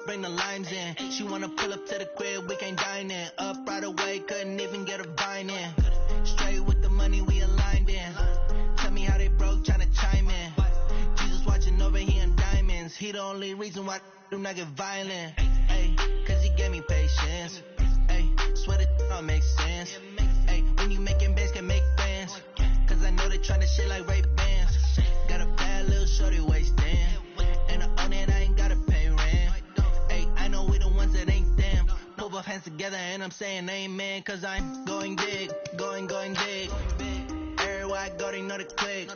bring the limes in. She wanna pull up to the crib, we can't dine in. Up right away, couldn't even get a vine in. Straight with the money, we aligned in. Tell me how they broke, tryna chime in. Jesus watching over, he in diamonds. He the only reason why I do not get violent. Ay, cause he gave me patience. Ay, swear that all makes sense. Ay, when you making bands, can make plans. Cause I know they tryna shit like Ray-Bans. Got a bad little shorty wasting. And I own it, I ain't gotta pay rent. Ay, I know we the ones that ain't them. Put both hands together and I'm saying amen. Cause I'm going big, going big. Everywhere I go, they know the click.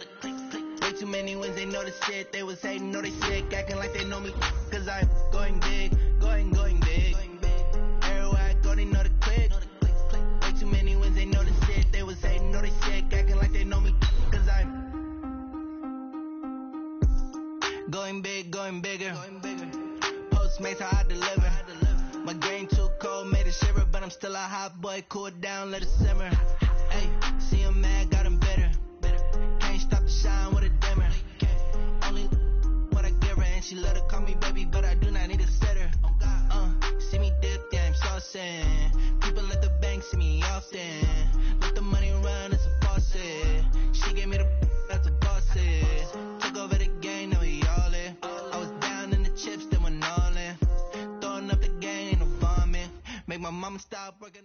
Way too many wins, they know the shit. They was hating, know they sick, acting like they know me. Cause I'm going big, going big. Everywhere I go, they know the click. Way too many wins, they know the shit. They was hating, know they sick, acting like they know me. Cause I'm going big, going bigger. Postmates, how I deliver. My game too cold, made it shiver. But I'm still a hot boy, cool it down, let it simmer. Ay, see him mad, got him bitter. Can't stop the shine with a dimmer. Only what I give her, and she let her call me baby, but I do not need a sitter. See me dip, yeah, I'm saucing. People at the bank see me often. Let the money run, it's a faucet. She gave me the that's a bosses. Took over the game, now we all in. I was down in the chips, then went all in. Throwing up the game, ain't no vomit. Make my mama stop working.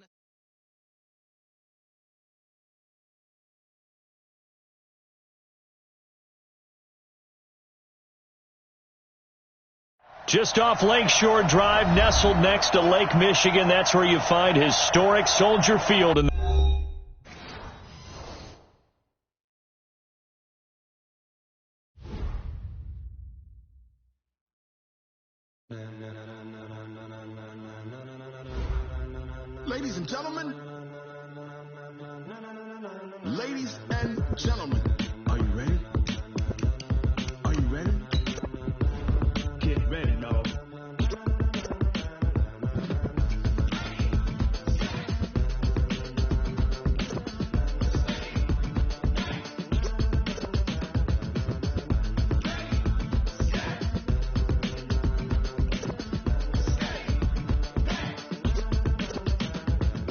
Just off Lakeshore Drive, nestled next to Lake Michigan. That's where you find historic Soldier Field. Ladies and gentlemen, are you ready? Are you ready? Get ready, no.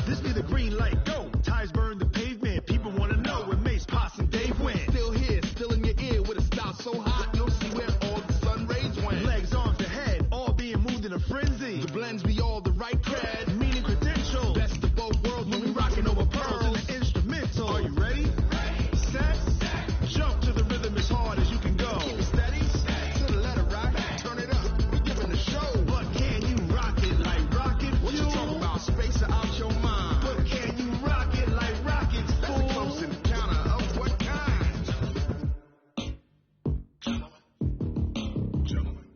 This be the green light, go. Tires burn the pavement. People want to know where Mace, Posse, and Dave went. Still here, still in your ear with a style so hot, you'll see where all the sun rays went. Legs, arms, the head, all being moved in a frenzy. The blends be all the right cred, meaning credential. Best of both worlds when we rocking over pearls in the instrumental. Are you ready? Set, jump to the rhythm as hard as you can go. Keep it steady, to the letter rock, turn it up. We giving the show, but can you rock it like rocket? What you talking about? Space out your mind. But can you rock it like rockets? That's a close encounter of what kind?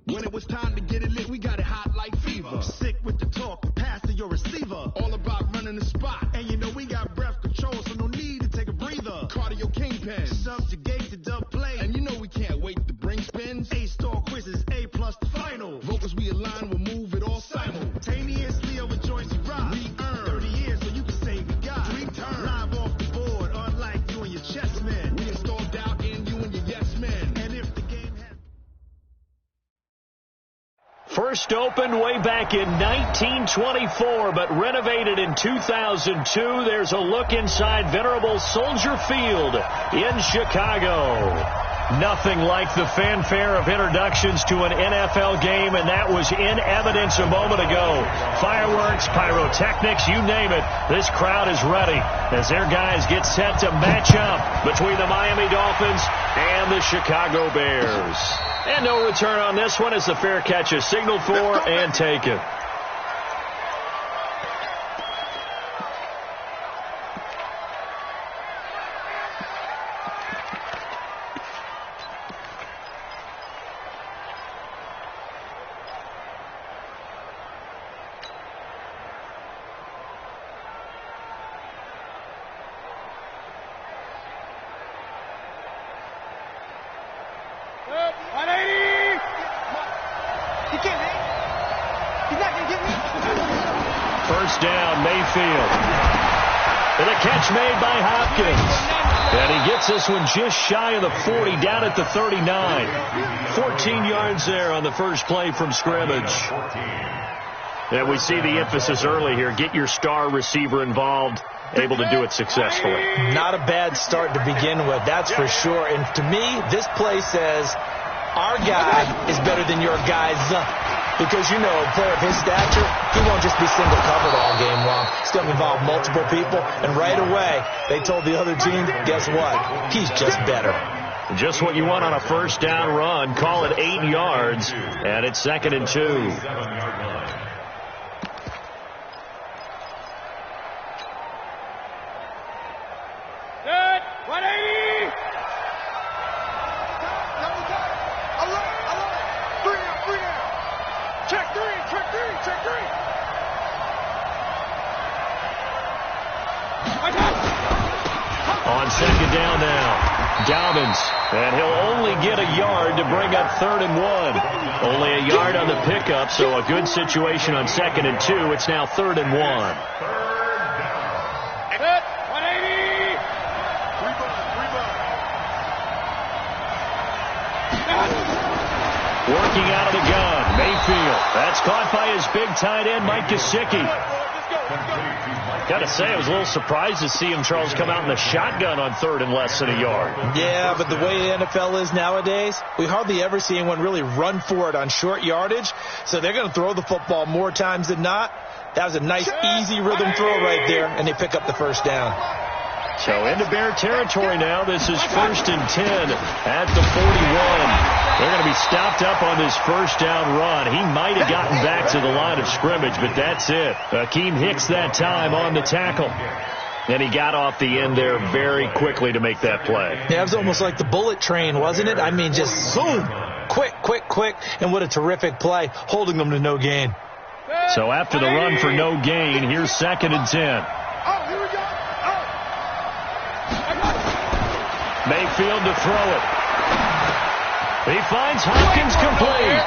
When it was time to get it lit, we got it hot like fever. Sick with the talk, pass to your receiver. All about running the spot. And you know we got breath control, so no need to take a breather. Cardio kingpin, subjugate the dub play. And you know we can't wait to bring spins. A-star quizzes, A+ the final. Vocals we align, we'll move it all simultaneously over joints you rock. We earn 30 years, so you can say we got 3 turns. Live off the board, unlike you and your chess men. We installed doubt in you and your yes men. And if the game has... First opened way back in 1924, but renovated in 2002. There's a look inside venerable Soldier Field in Chicago. Nothing like the fanfare of introductions to an NFL game, and that was in evidence a moment ago. Fireworks, pyrotechnics, you name it. This crowd is ready as their guys get set to match up between the Miami Dolphins and the Chicago Bears. And no return on this one as the fair catch is signaled for and taken. First down, Mayfield. And a catch made by Hopkins. And he gets this one just shy of the 40, down at the 39. 14 yards there on the first play from scrimmage. And we see the emphasis early here. Get your star receiver involved, able to do it successfully. Not a bad start to begin with, that's for sure. And to me, this play says our guy is better than your guys. Because, you know, a player of his stature, he won't just be single covered all game long. He's going to involve multiple people. And right away, they told the other team, guess what? He's just better. Just what you want on a first down run. Call it 8 yards, and it's 2nd and 2. On 2nd down now, Dobbins, and he'll only get a yard to bring up 3rd and 1. Only a yard on the pickup, so a good situation on 2nd and 2. It's now 3rd and 1. Working out of the gun, Mayfield. That's caught by his big tight end, Mike Gesicki. Got to say, I was a little surprised to see him, Charles, come out in the shotgun on 3rd and less than a yard. Yeah, but the way the NFL is nowadays, we hardly ever see anyone really run for it on short yardage. So they're going to throw the football more times than not. That was a nice, easy rhythm throw right there, and they pick up the first down. So into Bear territory now. This is 1st and 10 at the 41. They're going to be stopped up on this first down run. He might have gotten back to the line of scrimmage, but that's it. Akeem Hicks that time on the tackle. And he got off the end there very quickly to make that play. Yeah, it was almost like the bullet train, wasn't it? I mean, just zoom. Quick, quick, quick. And what a terrific play, holding them to no gain. So after the run for no gain, here's 2nd and 10. Mayfield to throw it. He finds Hopkins complete.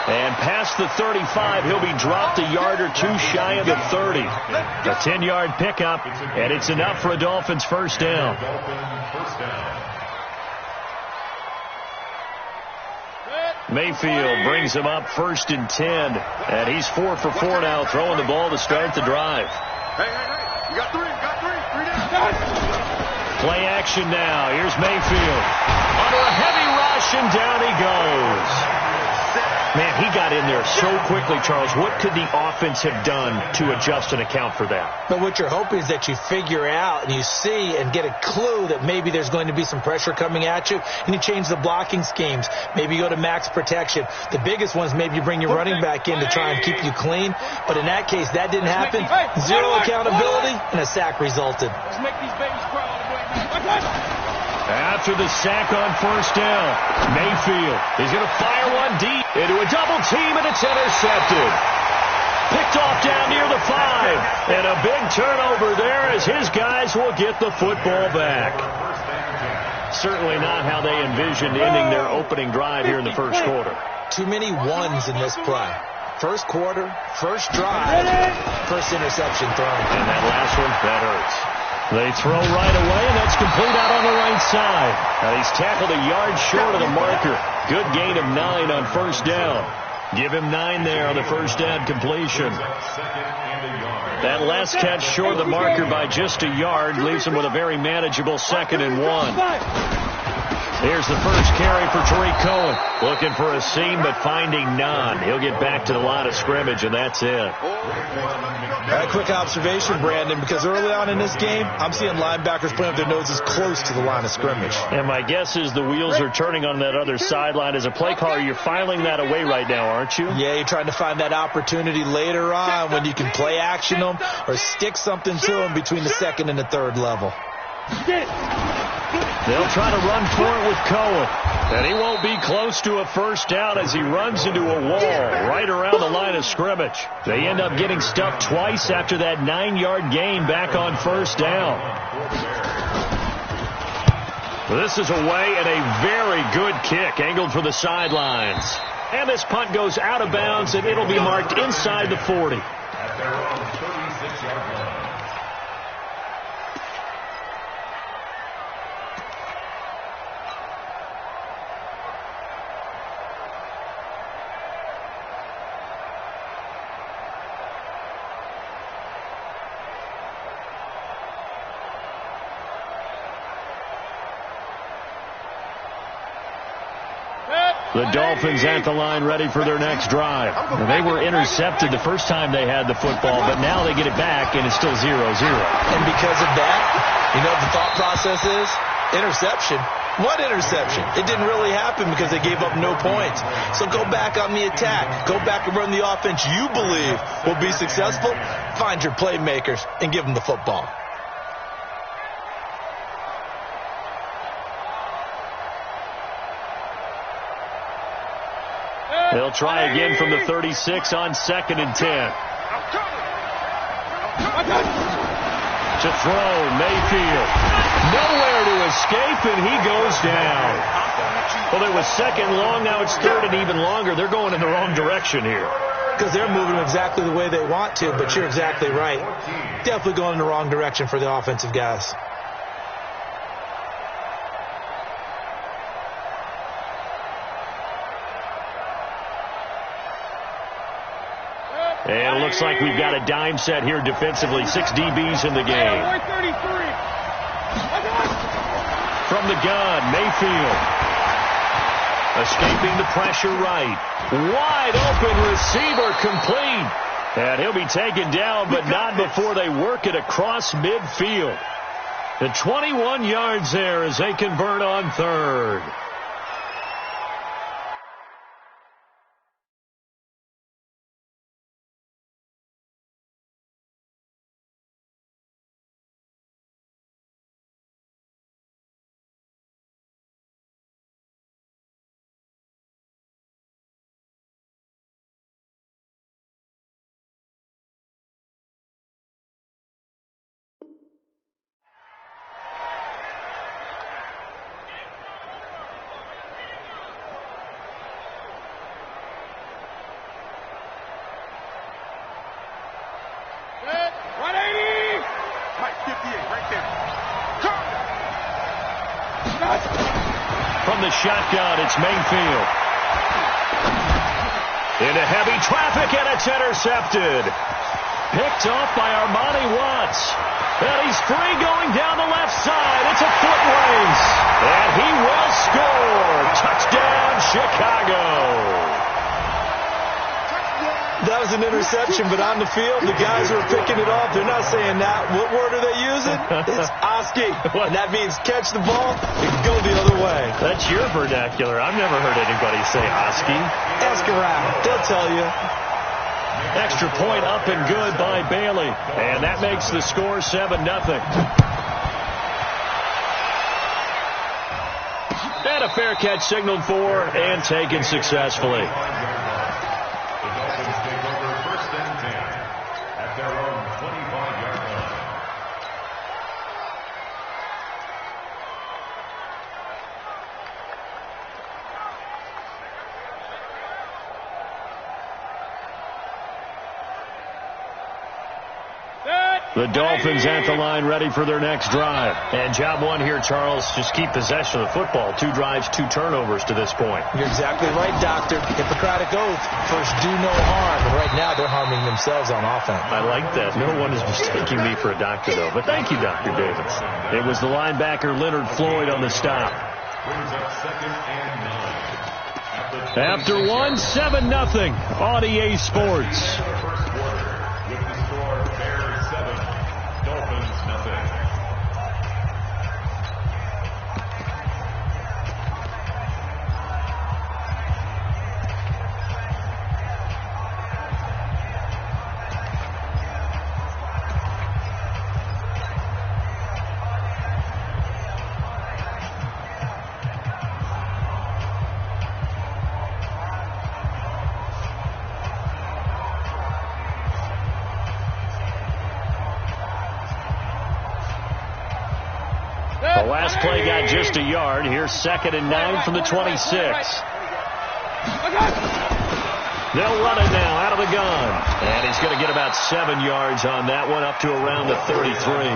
And past the 35, he'll be dropped a yard or two shy of the 30. A 10-yard pickup, and it's enough for a Dolphins first down. Mayfield brings him up 1st and 10. And he's 4 for 4 now, throwing the ball to start the drive. Hey, you got 3 down. Play action now. Here's Mayfield. Under a heavy rush, and down he goes. Man, he got in there so quickly, Charles. What could the offense have done to adjust and account for that? But what you're hoping is that you figure out and you see and get a clue that maybe there's going to be some pressure coming at you, and you change the blocking schemes. Maybe you go to max protection. The biggest one is maybe you bring your running back in to try and keep you clean. But in that case, that didn't happen. Zero accountability, and a sack resulted. Let's make these babies crawl. After the sack on first down, Mayfield is going to fire one deep into a double team, and it's intercepted. Picked off down near the 5, and a big turnover there as his guys will get the football back. Certainly not how they envisioned ending their opening drive here in the first quarter. Too many ones in this play. First quarter, first drive, first interception thrown. And that last one, that hurts. They throw right away, and that's complete out on the right side. Now he's tackled a yard short of the marker. Good gain of 9 on first down. Give him 9 there on the first down completion. That last catch short of the marker by just a yard leaves him with a very manageable 2nd and 1. Here's the first carry for Tariq Cohen. Looking for a seam, but finding none. He'll get back to the line of scrimmage, and that's it. A quick observation, Brandon, because early on in this game, I'm seeing linebackers putting up their noses close to the line of scrimmage. And my guess is the wheels are turning on that other sideline. As a play caller, you're filing that away right now, aren't you? Yeah, you're trying to find that opportunity later on when you can play action them or stick something to them between the 2nd and the 3rd level. They'll try to run for it with Cohen. And he won't be close to a first down as he runs into a wall right around the line of scrimmage. They end up getting stuffed twice after that 9-yard gain back on first down. This is away and a very good kick angled for the sidelines. And this punt goes out of bounds, and it'll be marked inside the 40. At their own 36-yard line. The Dolphins at the line ready for their next drive. And they were intercepted the first time they had the football, but now they get it back, and it's still 0-0. And because of that, you know what the thought process is? Interception. What interception? It didn't really happen because they gave up no points. So go back on the attack. Go back and run the offense you believe will be successful. Find your playmakers and give them the football. They'll try again from the 36 on 2nd and 10. To throw, Mayfield. Nowhere to escape, and he goes down. Well, it was 2nd long, now it's 3rd and even longer. They're going in the wrong direction here. Because they're moving exactly the way they want to, but you're exactly right. Definitely going in the wrong direction for the offensive guys. And it looks like we've got a dime set here defensively. 6 DBs in the game. From the gun, Mayfield. Escaping the pressure right. Wide open receiver complete. And he'll be taken down, but not before they work it across midfield. The 21 yards there as they convert on 3rd. From the shotgun, it's Mayfield. Into heavy traffic, and it's intercepted. Picked off by Armani Watts. And he's free going down the left side. It's a foot race. And he will score. Touchdown, Chicago. That was an interception, but on the field, the guys who are picking it off, they're not saying that. What word are they using? It's Oski. And that means catch the ball and go the other way. That's your vernacular. I've never heard anybody say Oski. Ask around. They'll tell you. Extra point up and good by Bailey. And that makes the score 7-0. And a fair catch signaled for and taken successfully. The Dolphins at the line ready for their next drive. And job one here, Charles, just keep possession of the football. 2 drives, 2 turnovers to this point. You're exactly right, Doctor. Hippocratic oath. First, do no harm. And right now, they're harming themselves on offense. I like that. No one is mistaking me for a doctor, though. But thank you, Dr. Davis. It was the linebacker, Leonard Floyd, on the stop. After 1, 7-0 on EA Sports. The last play got just a yard. Here's 2nd and 9 from the 26. They'll run it now out of the gun. And he's going to get about 7 yards on that one, up to around the 33.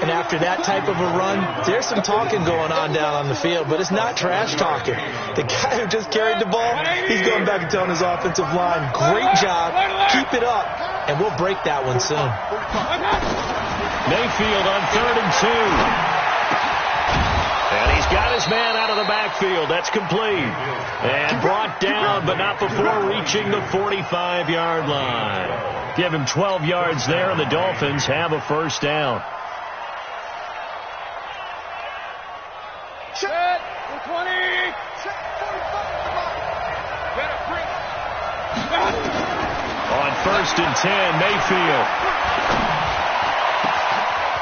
And after that type of a run, there's some talking going on down on the field, but it's not trash talking. The guy who just carried the ball, he's going back and telling his offensive line, great job, keep it up, and we'll break that one soon. Mayfield on 3rd and 2. And he's got his man out of the backfield. That's complete. And brought down, but not before reaching the 45-yard line. Give him 12 yards there, and the Dolphins have a first down. Set. 20. On 1st and 10, Mayfield.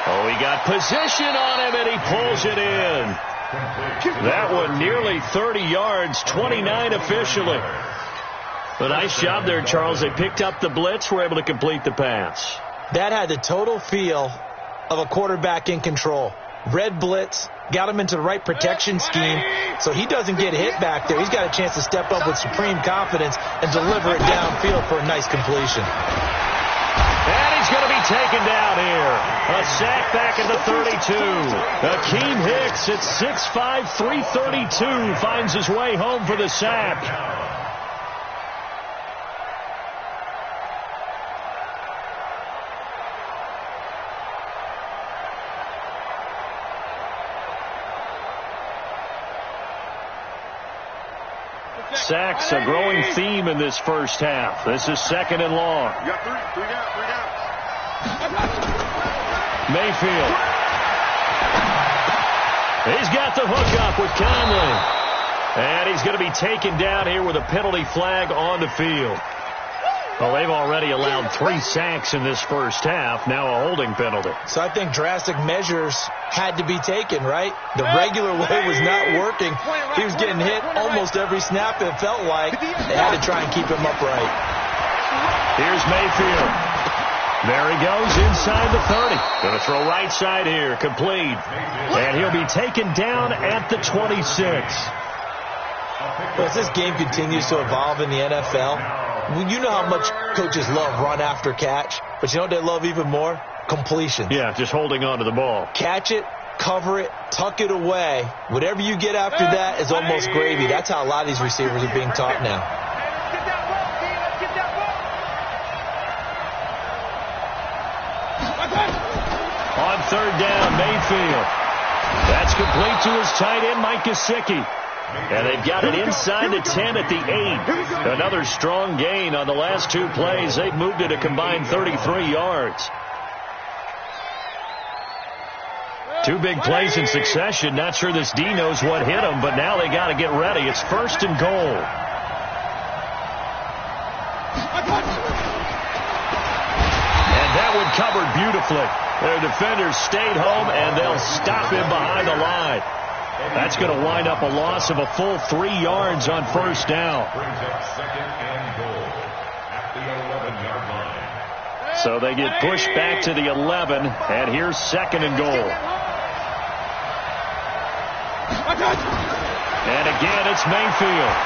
Oh, he got position on him, and he pulls it in. That one nearly 30 yards, 29 officially. A nice job there, Charles. They picked up the blitz, were able to complete the pass. That had the total feel of a quarterback in control. Red blitz, got him into the right protection scheme, so he doesn't get hit back there. He's got a chance to step up with supreme confidence and deliver it downfield for a nice completion. And he's going to be taken down here. A sack back at the 32. Akeem Hicks at 6'5", 332 finds his way home for the sack. Sacks, a growing theme in this first half. This is 2nd and long. You got three down. Mayfield. He's got the hook up with Conley. And he's going to be taken down here with a penalty flag on the field. Well, they've already allowed 3 sacks in this first half. Now a holding penalty. So I think drastic measures had to be taken, right? The regular way was not working. He was getting hit almost every snap, it felt like. They had to try and keep him upright. Here's Mayfield. There he goes inside the 30. Going to throw right side here. Complete. And he'll be taken down at the 26. Well, as this game continues to evolve in the NFL, you know how much coaches love run after catch, but you know what they love even more? Completion. Yeah, just holding on to the ball. Catch it, cover it, tuck it away. Whatever you get after that is almost gravy. That's how a lot of these receivers are being taught now. On 3rd down, Mayfield. That's complete to his tight end, Mike Gesicki. And they've got it inside the 10 at the 8. Another strong gain on the last 2 plays. They've moved it a combined 33 yards. 2 big plays in succession. Not sure this D knows what hit them, but now they got to get ready. It's 1st and goal. And that one covered beautifully. Their defenders stayed home, and they'll stop him behind the line. That's going to wind up a loss of a full 3 yards on 1st down. So they get pushed back to the 11, and here's 2nd and goal. And again, it's Mayfield.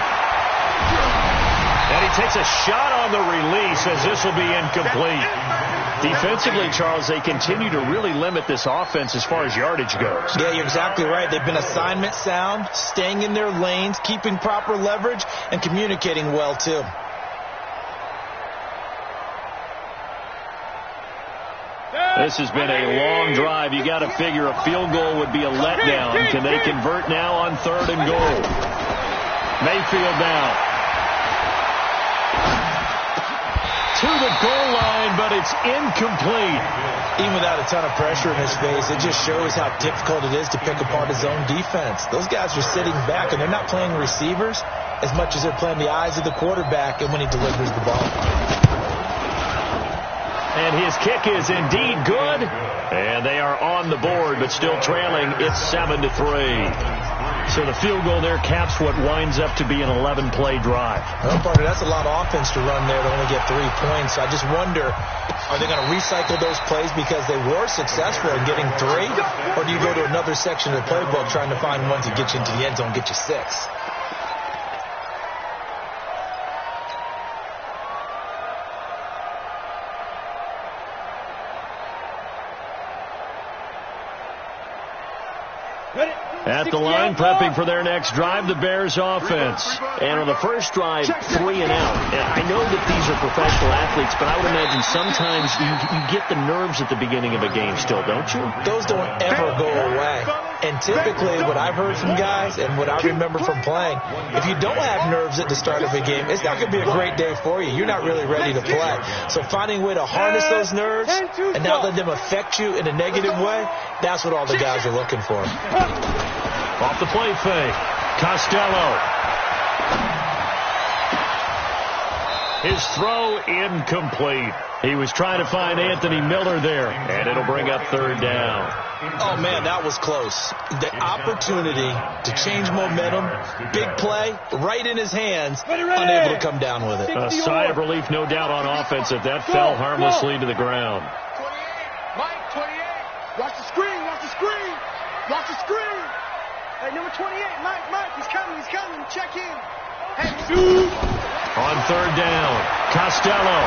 And he takes a shot on the release as this will be incomplete. Defensively, Charles, they continue to really limit this offense as far as yardage goes. Yeah, you're exactly right. They've been assignment sound, staying in their lanes, keeping proper leverage, and communicating well, too. This has been a long drive. You got to figure a field goal would be a letdown. Can they convert now on 3rd and goal? Mayfield now. To the goal line, but it's incomplete. Even without a ton of pressure in his face, it just shows how difficult it is to pick apart his own defense. Those guys are sitting back, and they're not playing receivers as much as they're playing the eyes of the quarterback and when he delivers the ball. And his kick is indeed good. And they are on the board, but still trailing. It's 7-3. So the field goal there caps what winds up to be an 11-play drive. Well, partner, that's a lot of offense to run there to only get 3 points. So I just wonder, are they going to recycle those plays because they were successful in getting 3? Or do you go to another section of the playbook trying to find ones that get you into the end zone, get you 6? At the line, prepping for their next drive, the Bears offense. And on the first drive, 3 and out. And I know that these are professional athletes, but I would imagine sometimes you get the nerves at the beginning of a game still, don't you? Those don't ever go away. And typically what I've heard from guys and what I remember from playing, if you don't have nerves at the start of a game, it's not going to be a great day for you. You're not really ready to play. So finding a way to harness those nerves and not let them affect you in a negative way, that's what all the guys are looking for. Off the play fake, Costello. His throw incomplete. He was trying to find Anthony Miller there, and it'll bring up third down. Oh, man, that was close. The opportunity to change momentum, big play, right in his hands, unable to come down with it. A sigh of relief, no doubt, on offense if that fell harmlessly to the ground. 28, Mike, 28. Watch the screen, watch the screen. Watch the screen. Hey, number 28, Mike, he's coming. Check in. Hey, shoot. On third down, Costello.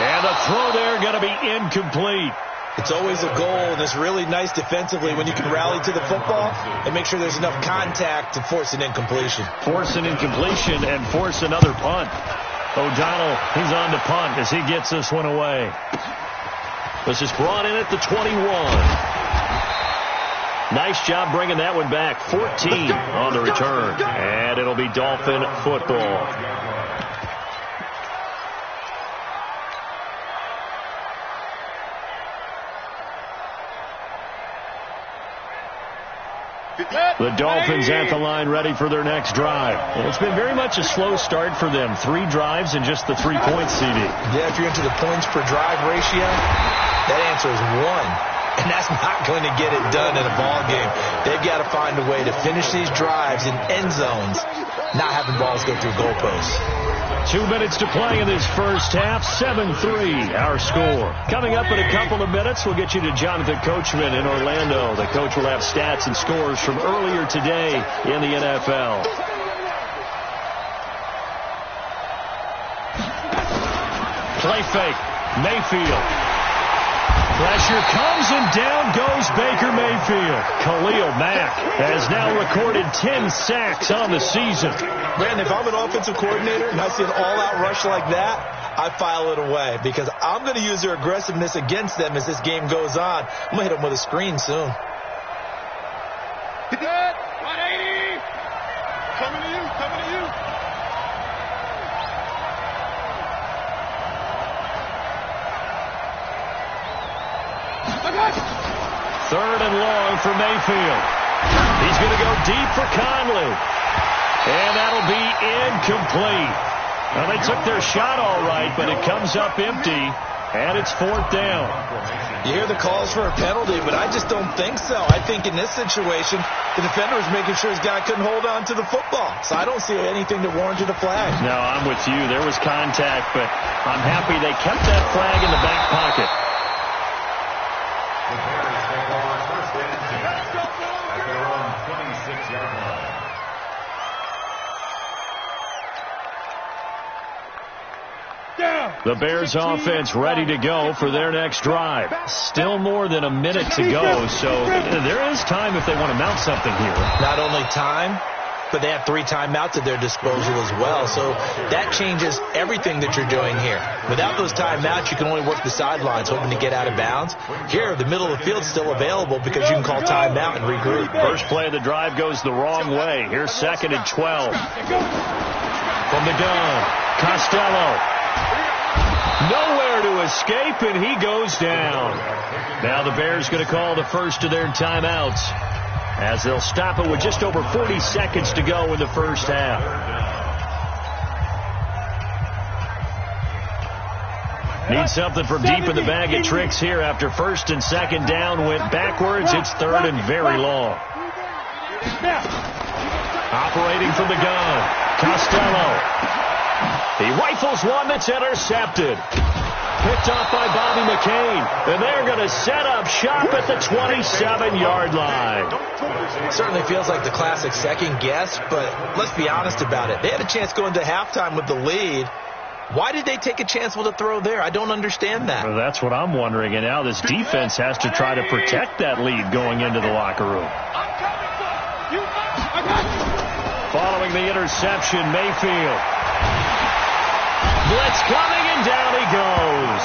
And the throw there going to be incomplete. It's always a goal, and it's really nice defensively when you can rally to the football and make sure there's enough contact to force an incompletion. Force an incompletion and force another punt. O'Donnell, he's on to punt as he gets this one away. This is brought in at the 21. Nice job bringing that one back. 14 on the return. And it'll be Dolphin football. The Dolphins at the line ready for their next drive. Well, it's been very much a slow start for them. 3 drives and just the 3 points, CD. Yeah, if you're into the points per drive ratio, that answer is 1. And that's not going to get it done in a ball game. They've got to find a way to finish these drives in end zones, not having balls go through goalposts. 2 minutes to play in this first half. 7-3 our score. Coming up in a couple of minutes, we'll get you to Jonathan Coachman in Orlando. The coach will have stats and scores from earlier today in the NFL. Play fake. Mayfield. Pressure comes and down goes Baker Mayfield. Khalil Mack has now recorded 10 sacks on the season. Man, if I'm an offensive coordinator and I see an all-out rush like that, I file it away because I'm going to use their aggressiveness against them as this game goes on. I'm going to hit them with a screen soon. 180. Coming to you. Third and long for Mayfield. He's going to go deep for Conley. And that'll be incomplete. Well, they took their shot all right, but it comes up empty, and it's 4th down. You hear the calls for a penalty, but I just don't think so. I think in this situation, the defender was making sure his guy couldn't hold on to the football. So I don't see anything that warranted a flag. No, I'm with you. There was contact, but I'm happy they kept that flag in the back pocket. The Bears offense ready to go for their next drive. Still more than a minute to go, so there is time if they want to mount something here. Not only time, but they have 3 timeouts at their disposal as well, so that changes everything that you're doing here. Without those timeouts, you can only work the sidelines hoping to get out of bounds. Here, the middle of the field's still available because you can call timeout and regroup. First play of the drive goes the wrong way. Here's 2nd and 12. From the gun, Costello. Nowhere to escape, and he goes down. Now the Bears going to call the first of their timeouts as they'll stop it with just over 40 seconds to go in the first half. Need something from deep in the bag of tricks here after 1st and 2nd down went backwards. It's 3rd and very long. Operating from the gun, Costello. He rifles one that's intercepted. Picked off by Bobby McCain. And they're going to set up shop at the 27-yard line. Certainly feels like the classic second guess, but let's be honest about it. They had a chance going to halftime with the lead. Why did they take a chance with a throw there? I don't understand that. Well, that's what I'm wondering. And now this defense has to try to protect that lead going into the locker room. Following the interception, Mayfield. Blitz coming, and down he goes.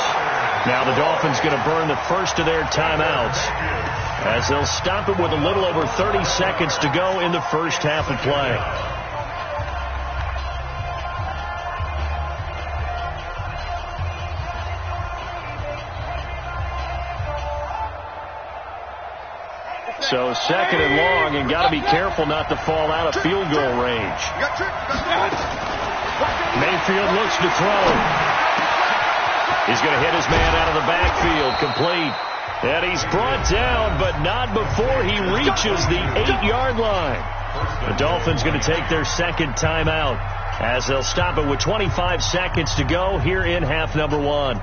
Now the Dolphins going to burn the first of their timeouts as they'll stop it with a little over 30 seconds to go in the first half of play. So second and long, and got to be careful not to fall out of field goal range. Mayfield looks to throw. He's going to hit his man out of the backfield, complete. And he's brought down, but not before he reaches the 8-yard line. The Dolphins going to take their second timeout as they'll stop it with 25 seconds to go here in half number 1.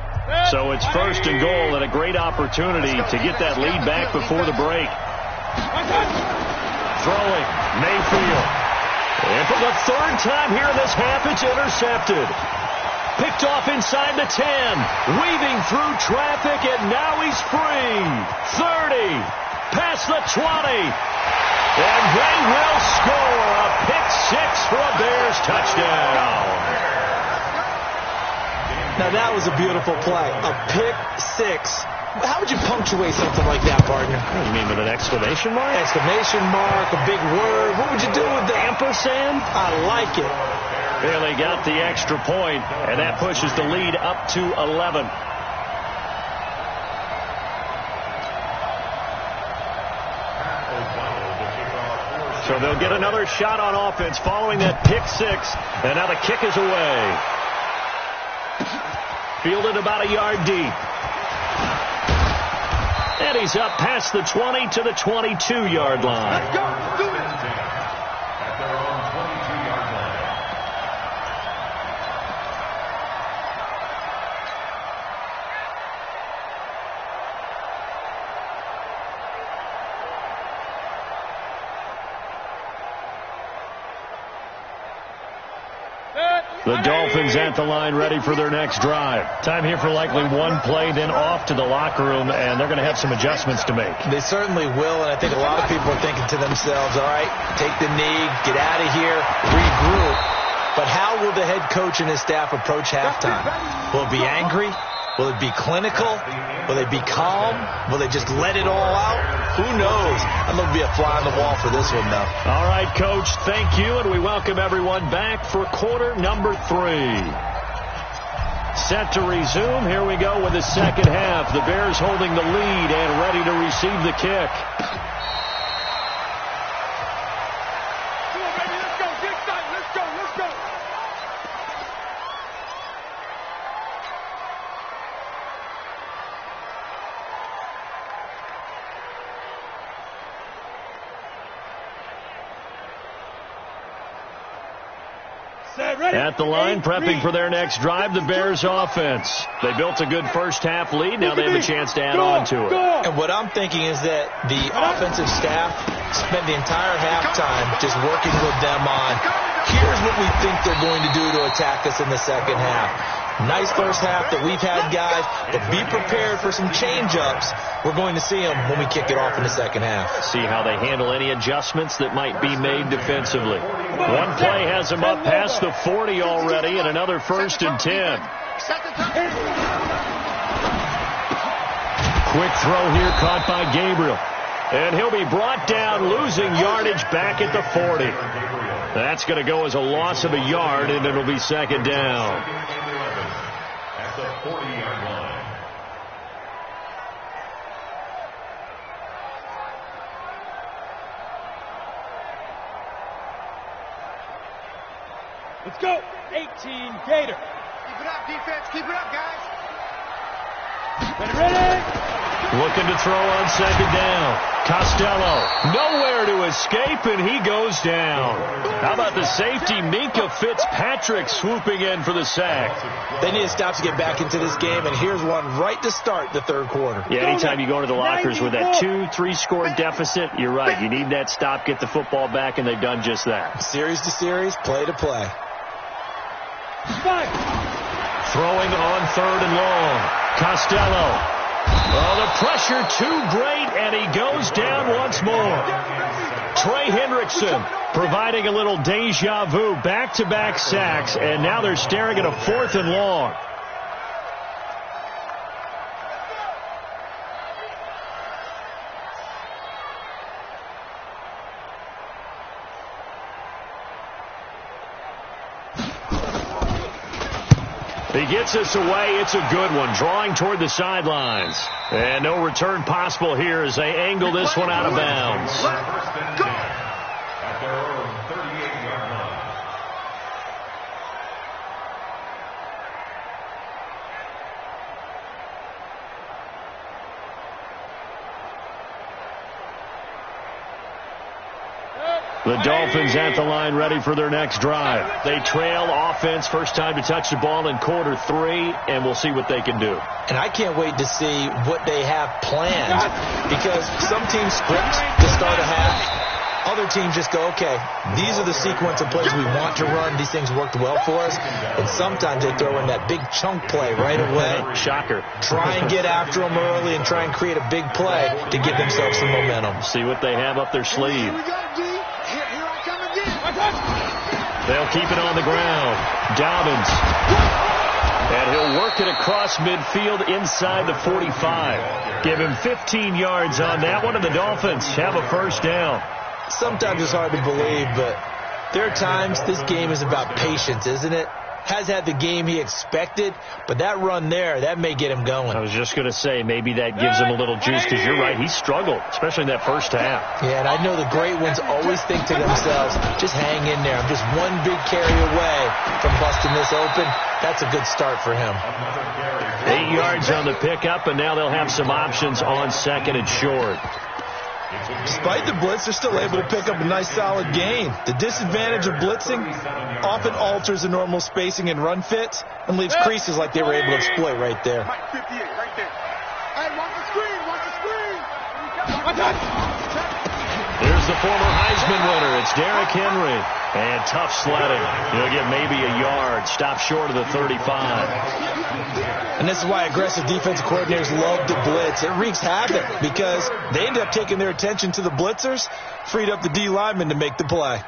So it's first and goal, and a great opportunity to get that lead back before the break. Throwing, Mayfield. And for the third time here in this half, it's intercepted. Picked off inside the 10. Weaving through traffic, and now he's free. 30. Past the 20. And they will score a pick-6 for a Bears touchdown. Now that was a beautiful play. A pick-6. How would you punctuate something like that, partner? You mean with an exclamation mark? Exclamation mark, a big word. What would you do with the ampersand? I like it. Really got the extra point, and that pushes the lead up to 11. So they'll get another shot on offense following that pick-6, and now the kick is away. Fielded about a yard deep. And he's up past the 20 to the 22-yard line. Let's go. Do it. At their own 22-yard line. The Dolphins at the line ready for their next drive. Time here for likely one play, then off to the locker room, and they're going to have some adjustments to make. They certainly will, and I think a lot of people are thinking to themselves, all right, take the knee, get out of here, regroup. But how will the head coach and his staff approach halftime? Will it be angry? Will it be clinical? Will they be calm? Will they just let it all out? Who knows? I'm going to be a fly on the wall for this one, though. All right, Coach, thank you, and we welcome everyone back for quarter number 3. Set to resume. Here we go with the second half. The Bears holding the lead and ready to receive the kick. At the line, prepping for their next drive, the Bears offense. They built a good first-half lead. Now they have a chance to add on to it. And what I'm thinking is that the offensive staff spent the entire halftime just working with them on, here's what we think they're going to do to attack us in the second half. Nice first half that we've had, guys, but be prepared for some change-ups. We're going to see them when we kick it off in the second half. See how they handle any adjustments that might be made defensively. One play has them up past the 40 already, and another 1st and 10. Quick throw here caught by Gabriel. And he'll be brought down, losing yardage back at the 40. That's going to go as a loss of a yard, and it'll be second down. At the 40-yard line. Let's go. 18, Gator. Keep it up, defense. Keep it up, guys. Ready? Looking to throw on second down. Costello, nowhere to escape, and he goes down. How about the safety, Minka Fitzpatrick, swooping in for the sack? They need to stop to get back into this game, and here's one right to start the third quarter. Yeah, anytime you go into the lockers with that 2-3 score deficit, you're right. You need that stop, get the football back, and they've done just that. Series to series, play to play. Throwing on third and long. Costello. Oh, the pressure too great, and he goes down once more. Trey Hendrickson providing a little deja vu, back-to-back sacks, and now they're staring at a 4th and long. He gets us away. It's a good one, drawing toward the sidelines. And no return possible here as they angle this one out of bounds. At their own 38-yard line. The Dolphins at the line ready for their next drive. They trail offense, first time to touch the ball in quarter 3, and we'll see what they can do. And I can't wait to see what they have planned, because some teams script to start a half. Other teams just go, okay, these are the sequence of plays we want to run. These things worked well for us. And sometimes they throw in that big chunk play right away. Shocker. Try and get after them early and try and create a big play to give themselves some momentum. See what they have up their sleeve. Here we go, D. Here I come again. They'll keep it on the ground. Dobbins. And he'll work it across midfield inside the 45. Give him 15 yards on that one, and the Dolphins have a first down. Sometimes it's hard to believe, but there are times this game is about patience, isn't it? Has had the game he expected, but that run there, that may get him going. I was just going to say, maybe that gives him a little juice, because you're right, he struggled, especially in that first half. Yeah, and I know the great ones always think to themselves, just hang in there. I'm just one big carry away from busting this open. That's a good start for him. 8 yards on the pickup, and now they'll have some options on second and short. Despite the blitz, they're still able to pick up a nice solid gain. The disadvantage of blitzing often alters the normal spacing and run fits and leaves creases like they were able to exploit right there. Mike 58, right there. Hey, watch the screen, watch the screen. Watch that. Here's the former Heisman winner. It's Derrick Henry. And tough sledding. He'll get maybe a yard. Stop short of the 35. And this is why aggressive defensive coordinators love to blitz. It wreaks havoc because they end up taking their attention to the blitzers, freed up the D linemen to make the play.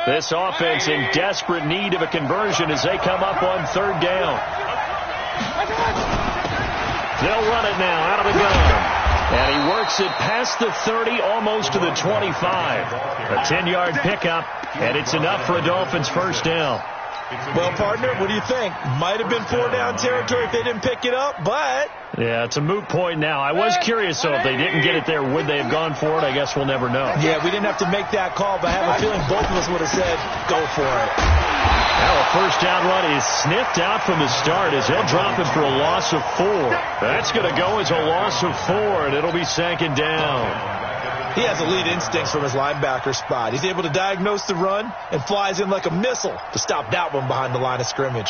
This offense in desperate need of a conversion as they come up on third down. They'll run it now out of the gun. And he works it past the 30, almost to the 25. A 10-yard pickup, and it's enough for a Dolphins first down. Well, partner, what do you think? Might have been 4-down territory if they didn't pick it up, but... Yeah, it's a moot point now. I was curious, though, if they didn't get it there, would they have gone for it? I guess we'll never know. Yeah, we didn't have to make that call, but I have a feeling both of us would have said, go for it. Now a first down run is sniffed out from the start as they'll drop it for a loss of 4. That's going to go as a loss of 4, and it'll be second down. He has elite instincts from his linebacker spot. He's able to diagnose the run and flies in like a missile to stop that one behind the line of scrimmage.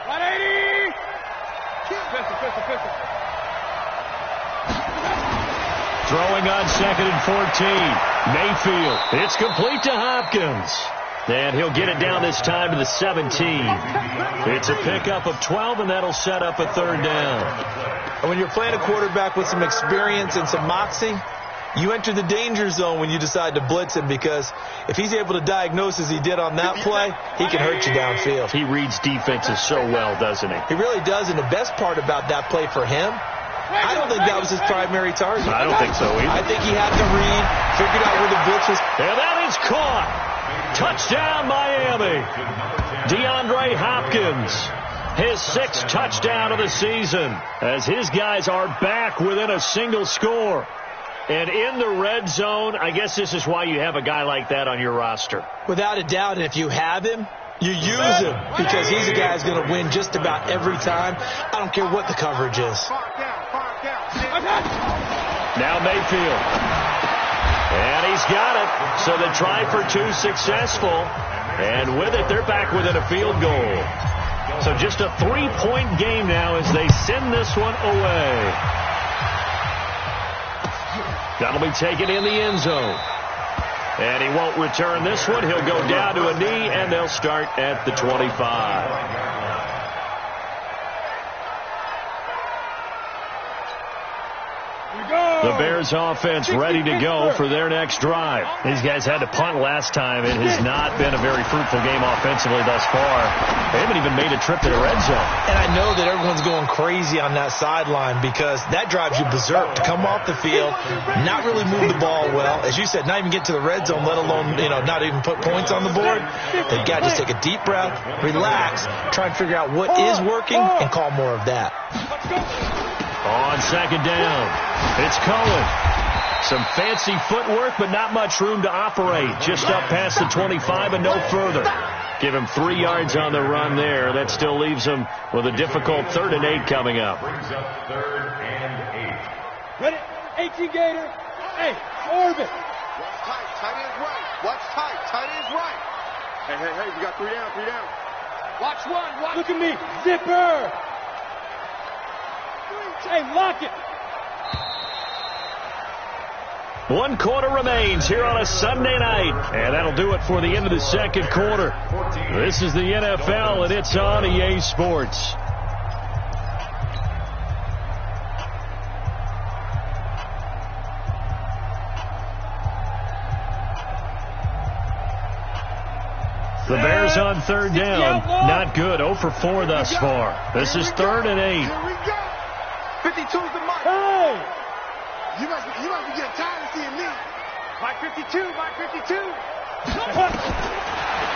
180. Throwing on second and 14. Mayfield. It's complete to Hopkins. And he'll get it down this time to the 17. It's a pickup of 12, and that'll set up a third down. And when you're playing a quarterback with some experience and some moxie, you enter the danger zone when you decide to blitz him, because if he's able to diagnose as he did on that play, he can hurt you downfield. He reads defenses so well, doesn't he? He really does, and the best part about that play for him, I don't think that was his primary target. I don't think so either. I think he had to read, figured out where the blitz was. And that is caught. Touchdown, Miami. DeAndre Hopkins, his 6th touchdown of the season, as his guys are back within a single score. And in the red zone, I guess this is why you have a guy like that on your roster. Without a doubt, and if you have him, you use him, because he's a guy who's going to win just about every time. I don't care what the coverage is. Now Mayfield. And he's got it. So the try for 2 successful. And with it, they're back within a field goal. So just a 3-point game now as they send this one away. That'll be taken in the end zone. And he won't return this one. He'll go down to a knee, and they'll start at the 25. The Bears offense ready to go for their next drive. These guys had to punt last time. It has not been a very fruitful game offensively thus far. They haven't even made a trip to the red zone. And I know that everyone's going crazy on that sideline because that drives you berserk to come off the field, not really move the ball well. As you said, not even get to the red zone, let alone, not even put points on the board. They've got to just take a deep breath, relax, try and figure out what is working and call more of that. On second down, it's Cohen. Some fancy footwork, but not much room to operate. Just up past the 25 and no further. Give him 3 yards on the run there. That still leaves him with a difficult 3rd and 8 coming up. Brings up 3rd and 8. Ready? 18 Gator. Hey, orbit. Watch tight. Tight end's right. Watch tight. Tight end's right. Hey, we got 3 down. Watch one. Watch. Look at me. Zipper. Hey, lock it. 1 quarter remains here on a Sunday night. And that'll do it for the end of the second quarter. This is the NFL, and it's on EA Sports. The Bears on 3rd down. Not good. 0 for 4 thus far. This is 3rd and 8. Here we go. 52's the mark. Hey! You must be getting tired of seeing me. Mike 52.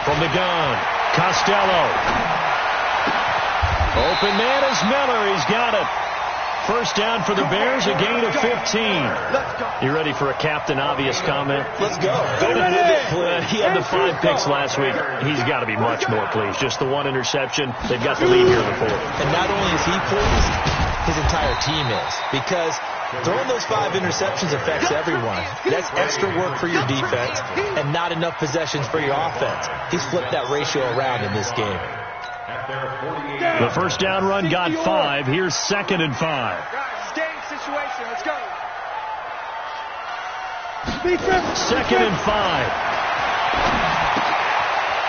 From the gun, Costello. Open man is Miller. He's got it. First down for the Bears, a gain of 15. You ready for a Captain Obvious comment? Let's go. Go with it. He had the 5 picks last week. He's got to be much more pleased. Just the 1 interception. They've got the lead here in the 4th. And not only is he pleased, his entire team is. Because throwing those 5 interceptions affects everyone. That's extra work for your defense and not enough possessions for your offense. He's flipped that ratio around in this game. The first down run got 5. Here's 2nd and 5. Guys, game situation. Let's go. 2nd and 5.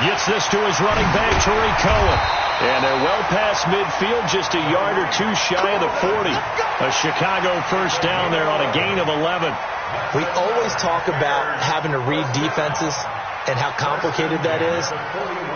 Gets this to his running back, Tariq Cohen. And they're well past midfield, just a yard or 2 shy of the 40. A Chicago first down there on a gain of 11. We always talk about having to read defenses and how complicated that is.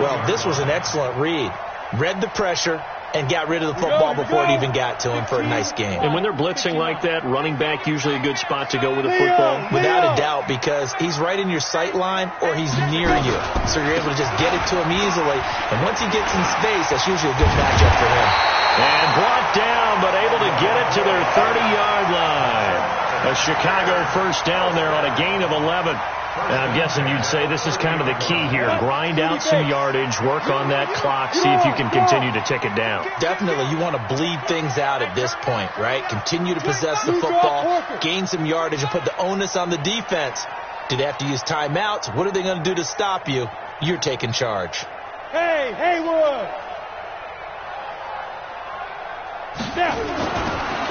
Well, this was an excellent read. Read the pressure and got rid of the football before it even got to him for a nice game. And when they're blitzing like that, running back usually a good spot to go with the football? Without a doubt, because he's right in your sight line or he's near you. So you're able to just get it to him easily. And once he gets in space, that's usually a good matchup for him. And brought down, but able to get it to their 30-yard line. A Chicago first down there on a gain of 11. And I'm guessing you'd say this is kind of the key here. Grind out some yardage, work on that clock, see if you can continue to tick it down. Definitely, you want to bleed things out at this point, right? Continue to possess the football, gain some yardage, and put the onus on the defense. Do they have to use timeouts? What are they going to do to stop you? You're taking charge. Hey, Haywood!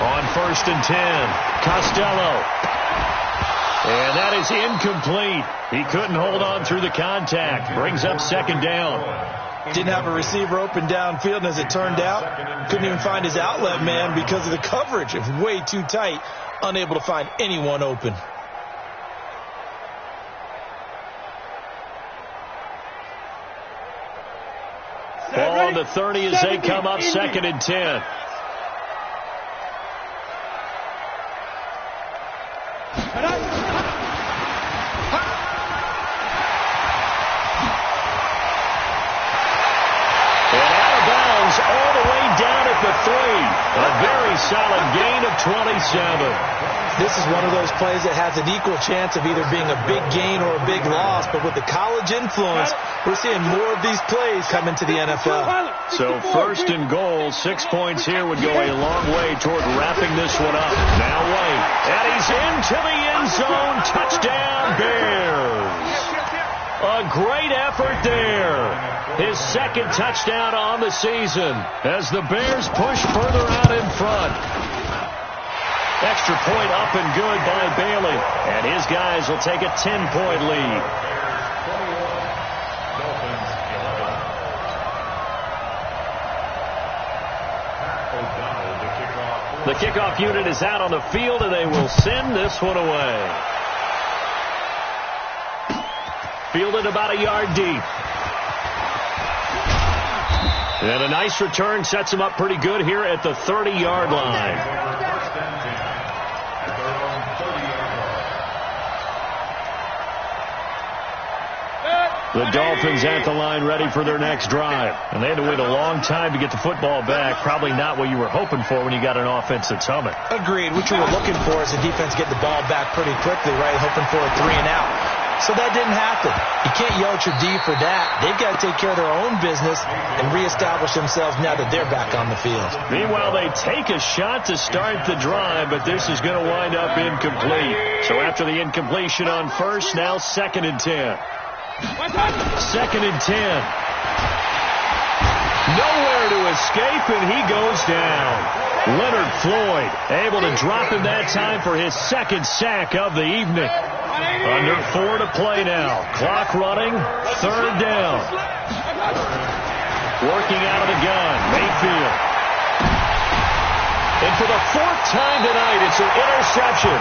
On 1st and 10, Costello. And that is incomplete. He couldn't hold on through the contact. Brings up 2nd down. Didn't have a receiver open downfield, and as it turned out, couldn't even find his outlet man because of the coverage. It was way too tight, unable to find anyone open. Ball on the 30 as they come up 2nd and 10. All the way down at the 3. A very solid gain of 27. This is one of those plays that has an equal chance of either being a big gain or a big loss. But with the college influence, we're seeing more of these plays come into the NFL. So 1st and goal, 6 points here would go a long way toward wrapping this one up. Now White. And he's into the end zone. Touchdown, Bears. A great effort there. His 2nd touchdown on the season as the Bears push further out in front. Extra point up and good by Bailey. And his guys will take a 10-point lead. The kickoff unit is out on the field, and they will send this one away. Fielded about a yard deep. And a nice return sets him up pretty good here at the 30-yard line. The Dolphins at the line ready for their next drive. And they had to wait a long time to get the football back. Probably not what you were hoping for when you got an offense that's humming. Agreed. What you were looking for is the defense get the ball back pretty quickly, right? Hoping for a 3 and out. So that didn't happen. You can't yell at your D for that. They've got to take care of their own business and reestablish themselves now that they're back on the field. Meanwhile, they take a shot to start the drive, but this is going to wind up incomplete. So after the incompletion on first, now 2nd and 10. 2nd and 10. Nowhere to escape, and he goes down. Leonard Floyd able to drop him that time for his 2nd sack of the evening. Under 4 to play now. Clock running. 3rd down. Working out of the gun. Mayfield. And for the 4th time tonight, it's an interception.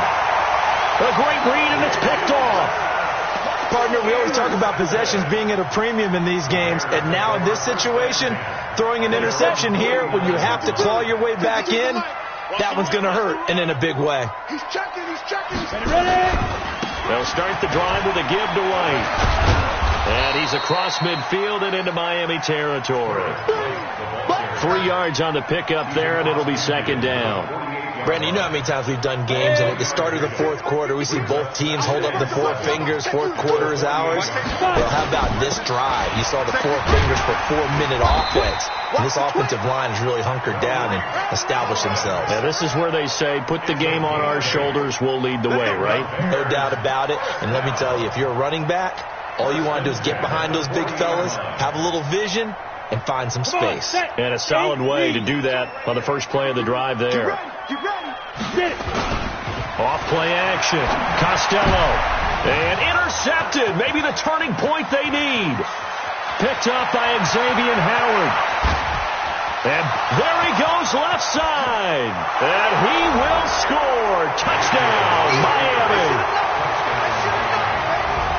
A great read, and it's picked off. Partner, we always talk about possessions being at a premium in these games, and now in this situation, throwing an interception here when you have to claw your way back in, that one's going to hurt, and in a big way. He's checking. They'll start the drive with a give to White. And he's across midfield and into Miami territory. 3 yards on the pickup there, and it'll be 2nd down. Brandon, you know how many times we've done games, and at the start of the 4th quarter, we see both teams hold up the 4 fingers, 4th quarter is ours. Well, how about this drive? You saw the 4 fingers for 4-minute offense. And this offensive line has really hunkered down and established themselves. Yeah, this is where they say, put the game on our shoulders, we'll lead the way, right? No doubt about it. And let me tell you, if you're a running back, all you want to do is get behind those big fellas, have a little vision, and find some space. And a solid way to do that on the first play of the drive there. Off play action. Costello. And intercepted. Maybe the turning point they need. Picked up by Xavier Howard. And there he goes left side. And he will score. Touchdown, Miami.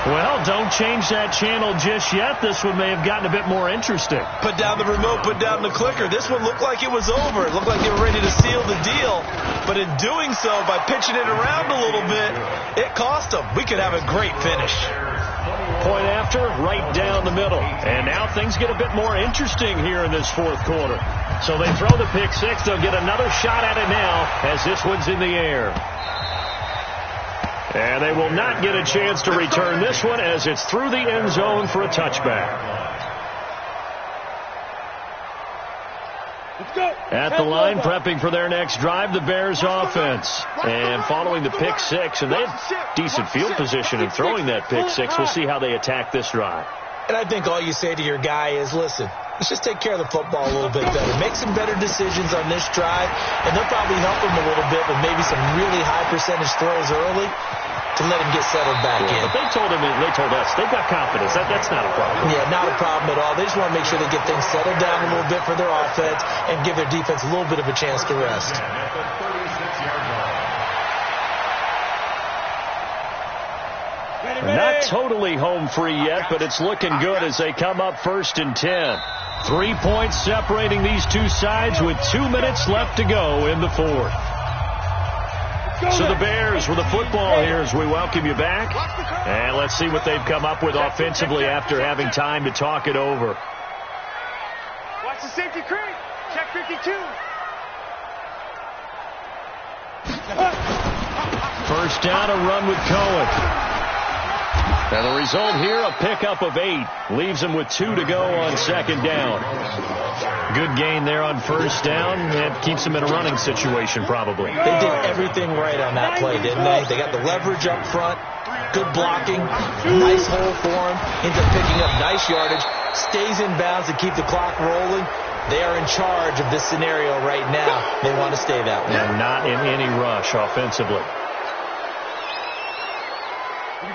Well, don't change that channel just yet. This one may have gotten a bit more interesting. Put down the remote, put down the clicker. This one looked like it was over. It looked like they were ready to seal the deal. But in doing so, by pitching it around a little bit, it cost them. We could have a great finish. Point after, right down the middle. And now things get a bit more interesting here in this 4th quarter. So they throw the pick 6. They'll get another shot at it now as this one's in the air. And they will not get a chance to return this one as it's through the end zone for a touchback. At the line, prepping for their next drive, the Bears offense. And following the pick 6, and they had decent field position in throwing that pick 6. We'll see how they attack this drive. And I think all you say to your guy is, listen, let's just take care of the football a little bit better. Make some better decisions on this drive, and they'll probably help him a little bit with maybe some really high percentage throws early to let him get settled back in. But they told us they've got confidence. That's not a problem. Yeah, not a problem at all. They just want to make sure they get things settled down a little bit for their offense and give their defense a little bit of a chance to rest. Not totally home free yet, but it's looking good as they come up 1st and 10. 3 points separating these two sides with 2 minutes left to go in the 4th. So the Bears with the football here as we welcome you back. And let's see what they've come up with offensively after having time to talk it over. Watch the safety creep. Check 52. First down, a run with Cohen. And the result here, a pickup of 8. Leaves them with 2 to go on 2nd down. Good gain there on 1st down. And keeps them in a running situation, probably. They did everything right on that play, didn't they? They got the leverage up front. Good blocking. Nice hole for him. Ends up picking up nice yardage. Stays in bounds to keep the clock rolling. They are in charge of this scenario right now. They want to stay that way. And not in any rush offensively.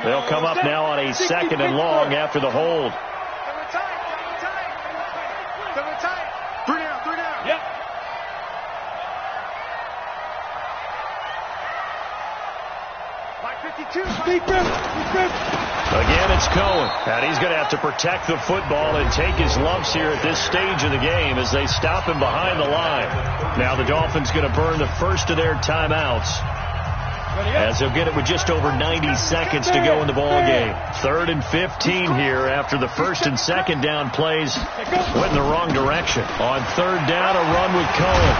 They'll come up now on a 2nd and long after the hold. Again, it's Cohen, and he's going to have to protect the football and take his lumps here at this stage of the game as they stop him behind the line. Now the Dolphins going to burn the first of their timeouts, as they'll get it with just over 90 seconds to go in the ball game. 3rd and 15 here after the first and second down plays went in the wrong direction. On 3rd down, a run with Cohen.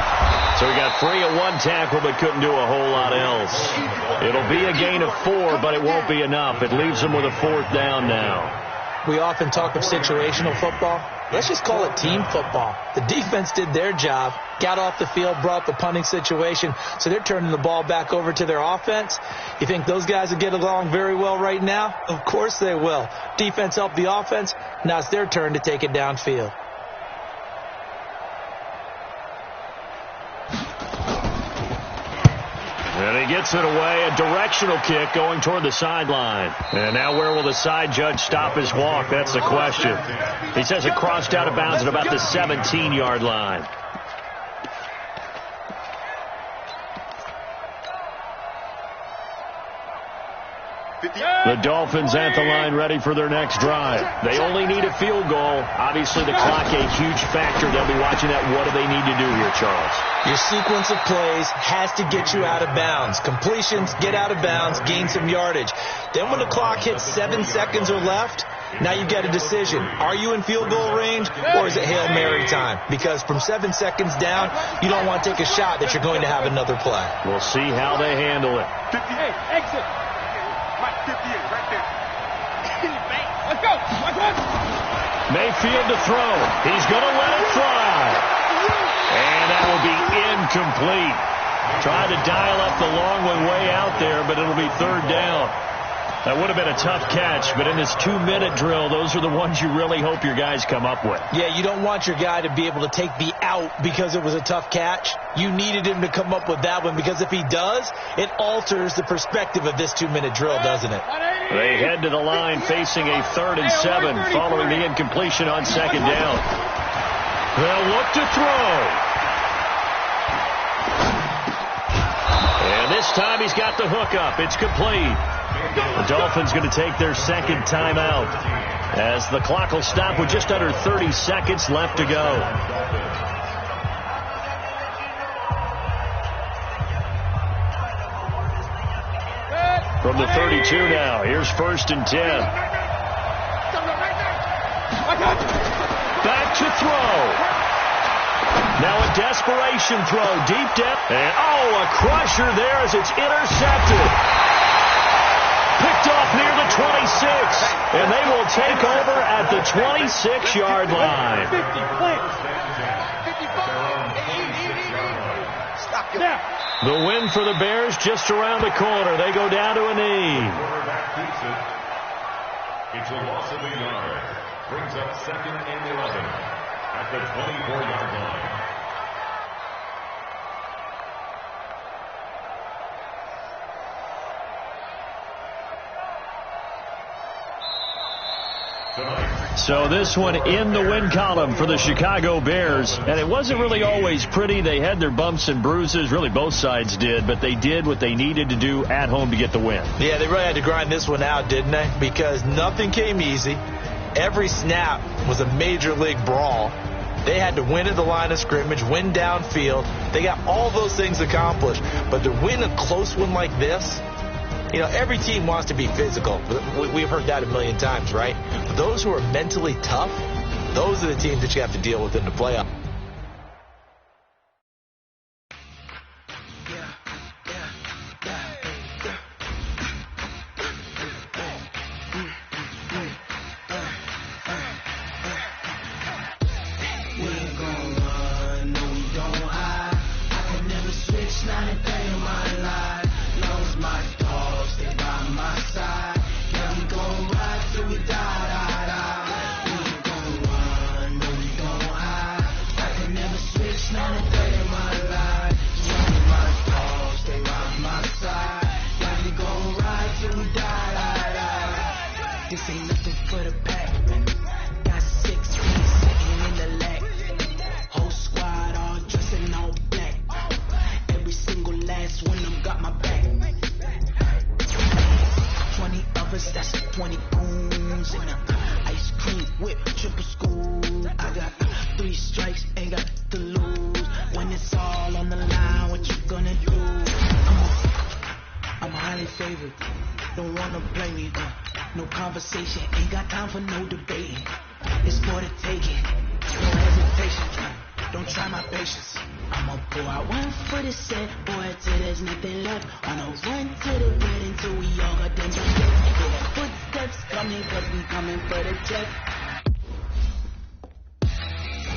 So he got free at one tackle but couldn't do a whole lot else. It'll be a gain of 4, but it won't be enough. It leaves him with a 4th down now. We often talk of situational football. Let's just call it team football. The defense did their job, got off the field, brought the punting situation, so they're turning the ball back over to their offense. You think those guys will get along very well right now? Of course they will. Defense helped the offense. Now it's their turn to take it downfield. And he gets it away, a directional kick going toward the sideline. And now where will the side judge stop his walk? That's the question. He says it crossed out of bounds at about the 17-yard line. The Dolphins at the line ready for their next drive. They only need a field goal. Obviously, the clock a huge factor. They'll be watching that. What do they need to do here, Charles? Your sequence of plays has to get you out of bounds. Completions, get out of bounds, gain some yardage. Then when the clock hits 7 seconds or left, now you get a decision. Are you in field goal range or is it Hail Mary time? Because from 7 seconds down, you don't want to take a shot that you're going to have another play. We'll see how they handle it. 58, exit. Right, 58, right there. Let's go. Mayfield to throw. He's going to let it fly. And that will be incomplete. Trying to dial up the long one way out there, but it'll be 3rd down. That would have been a tough catch, but in this 2-minute drill, those are the ones you really hope your guys come up with. Yeah, you don't want your guy to be able to take the out because it was a tough catch. You needed him to come up with that one because if he does, it alters the perspective of this 2-minute drill, doesn't it? They head to the line facing a 3rd and 7 following the incompletion on 2nd down. They'll look to throw. And this time he's got the hook up. It's complete. The Dolphins going to take their 2nd timeout as the clock will stop with just under 30 seconds left to go. From the 32 now, here's 1st and 10. Back to throw. Now a desperation throw, deep down. And a crusher there as it's intercepted. Picked off near the 26. And they will take over at the 26-yard line. The win for the Bears just around the corner. They go down to a knee. It's a loss of a yard. Brings up 2nd and 11 at the 24-yard line. So this one in the win column for the Chicago Bears. And it wasn't really always pretty. They had their bumps and bruises. Really, both sides did. But they did what they needed to do at home to get the win. Yeah, they really had to grind this one out, didn't they? Because nothing came easy. Every snap was a major league brawl. They had to win at the line of scrimmage, win downfield. They got all those things accomplished. But to win a close one like this, you know, every team wants to be physical. We've heard that a million times, right? But those who are mentally tough, those are the teams that you have to deal with in the playoffs. favorite. Don't wanna play me, no conversation, ain't got time for no debating. It's for the taking, no hesitation. Don't try my patience. I'ma pour out one for the set, boy, till there's nothing left. On a run to the red until we all got them together. Hear the footsteps coming, cause we coming for the check.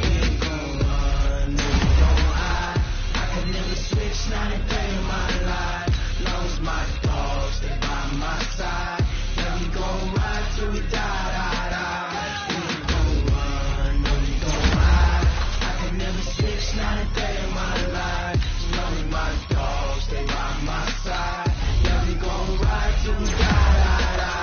We ain't gon' run, no, we don't hide. I could never switch, not a day in my life. Long as my dogs stay by my side. Yeah, we gon' ride till we die, die, die. We ain't gon' run, no, we don't hide. I could never switch, not a day in my life. Long as my dogs stay by my side. Yeah, we gon' ride till we die, die, die.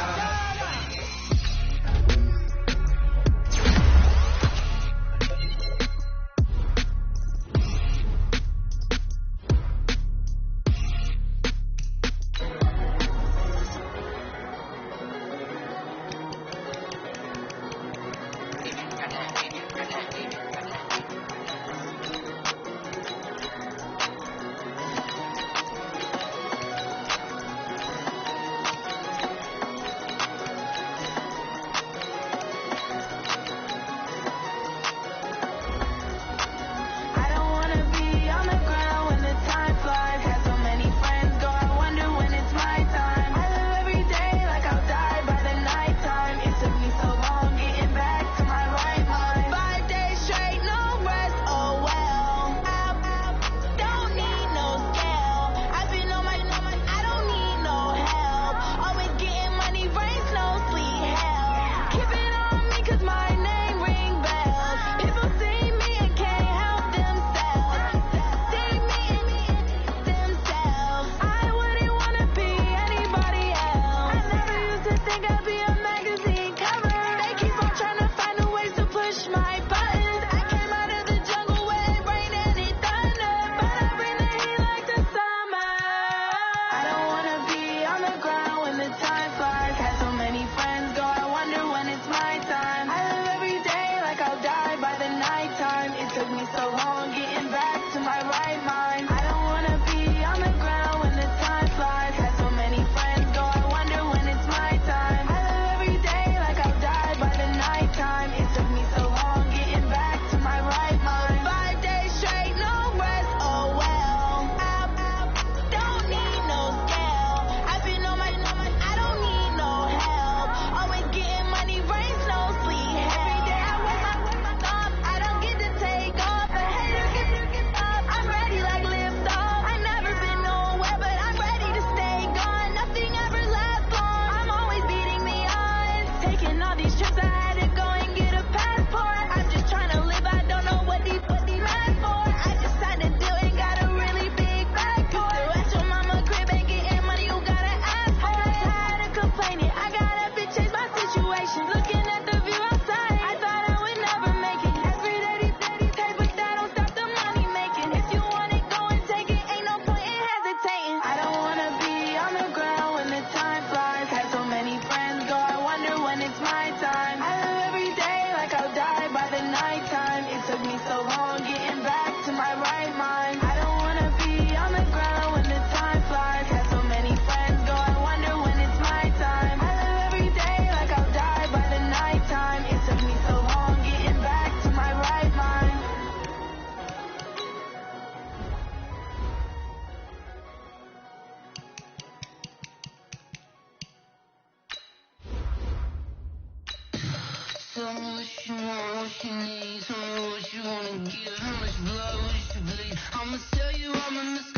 Tell me what you want, what you need. Tell me what you wanna give. How much blood, what you bleed. I'ma tell you I'm a